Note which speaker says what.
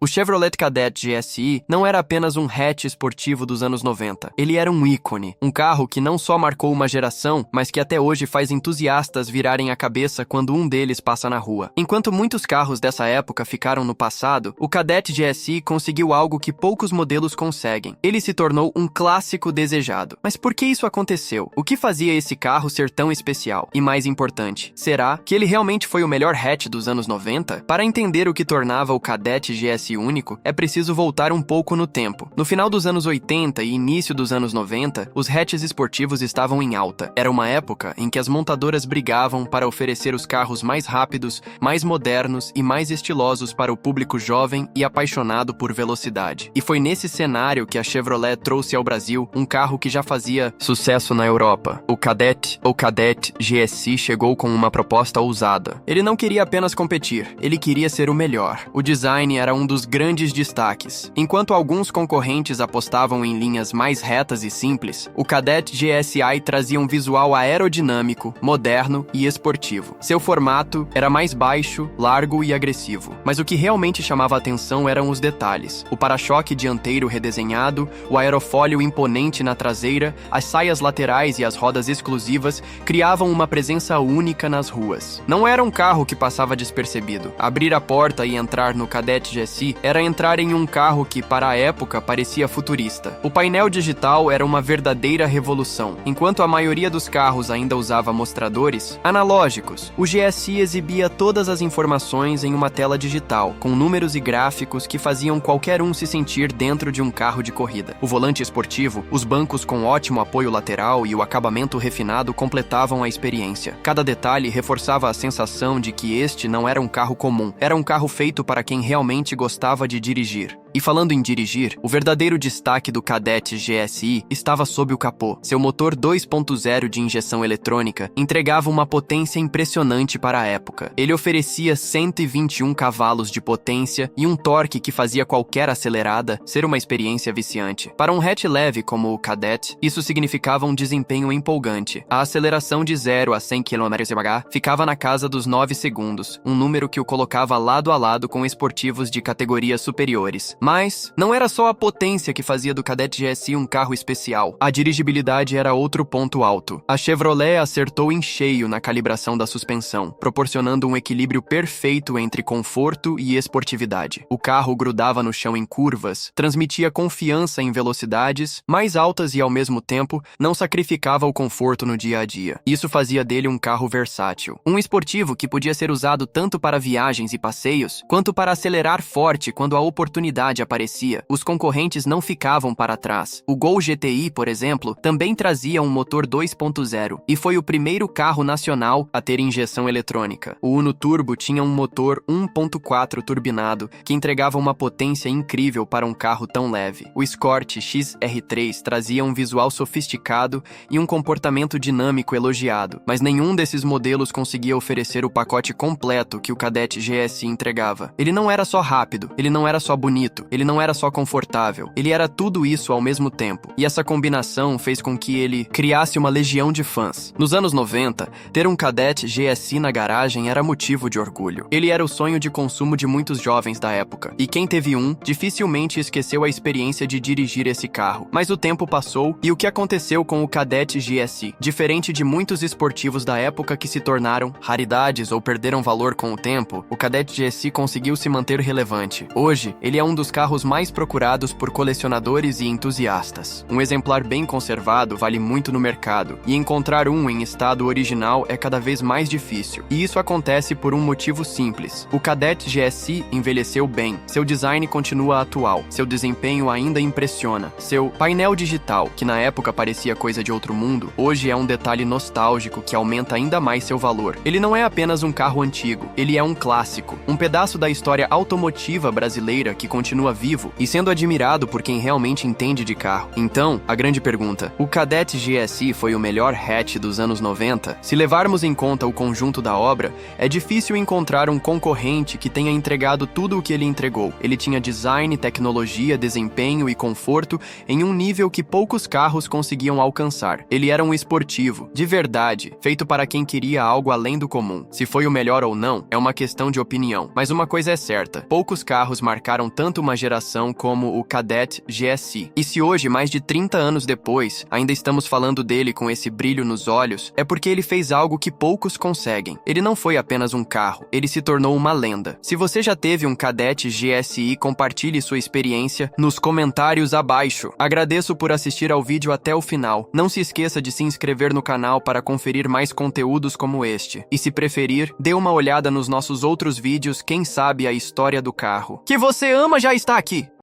Speaker 1: O Chevrolet Kadett GSI não era apenas um hatch esportivo dos anos 90. Ele era um ícone, um carro que não só marcou uma geração, mas que até hoje faz entusiastas virarem a cabeça quando um deles passa na rua. Enquanto muitos carros dessa época ficaram no passado, o Kadett GSI conseguiu algo que poucos modelos conseguem. Ele se tornou um clássico desejado. Mas por que isso aconteceu? O que fazia esse carro ser tão especial? E mais importante, será que ele realmente foi o melhor hatch dos anos 90? Para entender o que tornava o Kadett GSI único, é preciso voltar um pouco no tempo. No final dos anos 80 e início dos anos 90, os hatches esportivos estavam em alta. Era uma época em que as montadoras brigavam para oferecer os carros mais rápidos, mais modernos e mais estilosos para o público jovem e apaixonado por velocidade. E foi nesse cenário que a Chevrolet trouxe ao Brasil um carro que já fazia sucesso na Europa. O Kadett, ou Kadett GSI, chegou com uma proposta ousada. Ele não queria apenas competir, ele queria ser o melhor. O design era um dos grandes destaques. Enquanto alguns concorrentes apostavam em linhas mais retas e simples, o Kadett GSI trazia um visual aerodinâmico, moderno e esportivo. Seu formato era mais baixo, largo e agressivo. Mas o que realmente chamava a atenção eram os detalhes. O para-choque dianteiro redesenhado, o aerofólio imponente na traseira, as saias laterais e as rodas exclusivas criavam uma presença única nas ruas. Não era um carro que passava despercebido. Abrir a porta e entrar no Kadett GSI era entrar em um carro que, para a época, parecia futurista. O painel digital era uma verdadeira revolução. Enquanto a maioria dos carros ainda usava mostradores analógicos, o GSI exibia todas as informações em uma tela digital, com números e gráficos que faziam qualquer um se sentir dentro de um carro de corrida. O volante esportivo, os bancos com ótimo apoio lateral e o acabamento refinado completavam a experiência. Cada detalhe reforçava a sensação de que este não era um carro comum, era um carro feito para quem realmente gostava de dirigir. E falando em dirigir, o verdadeiro destaque do Kadett GSI estava sob o capô. Seu motor 2.0 de injeção eletrônica entregava uma potência impressionante para a época. Ele oferecia 121 cavalos de potência e um torque que fazia qualquer acelerada ser uma experiência viciante. Para um hatch leve como o Kadett, isso significava um desempenho empolgante. A aceleração de 0 a 100 km/h ficava na casa dos 9 segundos, um número que o colocava lado a lado com esportivos de categorias superiores. Mas não era só a potência que fazia do Kadett GSI um carro especial. A dirigibilidade era outro ponto alto. A Chevrolet acertou em cheio na calibração da suspensão, proporcionando um equilíbrio perfeito entre conforto e esportividade. O carro grudava no chão em curvas, transmitia confiança em velocidades mais altas e, ao mesmo tempo, não sacrificava o conforto no dia a dia. Isso fazia dele um carro versátil. Um esportivo que podia ser usado tanto para viagens e passeios, quanto para acelerar forte quando a oportunidade aparecia. Os concorrentes não ficavam para trás. O Gol GTI, por exemplo, também trazia um motor 2.0 e foi o primeiro carro nacional a ter injeção eletrônica. O Uno Turbo tinha um motor 1.4 turbinado que entregava uma potência incrível para um carro tão leve. O Escort XR3 trazia um visual sofisticado e um comportamento dinâmico elogiado, mas nenhum desses modelos conseguia oferecer o pacote completo que o Kadett GSI entregava. Ele não era só rápido, ele não era só bonito, ele não era só confortável, ele era tudo isso ao mesmo tempo. E essa combinação fez com que ele criasse uma legião de fãs. Nos anos 90, ter um Kadett GSI na garagem era motivo de orgulho. Ele era o sonho de consumo de muitos jovens da época. E quem teve um, dificilmente esqueceu a experiência de dirigir esse carro. Mas o tempo passou e o que aconteceu com o Kadett GSI? Diferente de muitos esportivos da época que se tornaram raridades ou perderam valor com o tempo, o Kadett GSI conseguiu se manter relevante. Hoje, ele é um dos carros mais procurados por colecionadores e entusiastas. Um exemplar bem conservado vale muito no mercado, e encontrar um em estado original é cada vez mais difícil. E isso acontece por um motivo simples. O Kadett GSI envelheceu bem, seu design continua atual, seu desempenho ainda impressiona. Seu painel digital, que na época parecia coisa de outro mundo, hoje é um detalhe nostálgico que aumenta ainda mais seu valor. Ele não é apenas um carro antigo, ele é um clássico, um pedaço da história automotiva brasileira que continua continua vivo e sendo admirado por quem realmente entende de carro. Então, a grande pergunta: o Kadett GSI foi o melhor hatch dos anos 90? Se levarmos em conta o conjunto da obra, é difícil encontrar um concorrente que tenha entregado tudo o que ele entregou. Ele tinha design, tecnologia, desempenho e conforto em um nível que poucos carros conseguiam alcançar. Ele era um esportivo, de verdade, feito para quem queria algo além do comum. Se foi o melhor ou não, é uma questão de opinião. Mas uma coisa é certa: poucos carros marcaram tanto uma geração como o Kadett GSI. E se hoje, mais de 30 anos depois, ainda estamos falando dele com esse brilho nos olhos, é porque ele fez algo que poucos conseguem. Ele não foi apenas um carro, ele se tornou uma lenda. Se você já teve um Kadett GSI, compartilhe sua experiência nos comentários abaixo. Agradeço por assistir ao vídeo até o final. Não se esqueça de se inscrever no canal para conferir mais conteúdos como este. E se preferir, dê uma olhada nos nossos outros vídeos, quem sabe a história do carro que você ama já está aqui.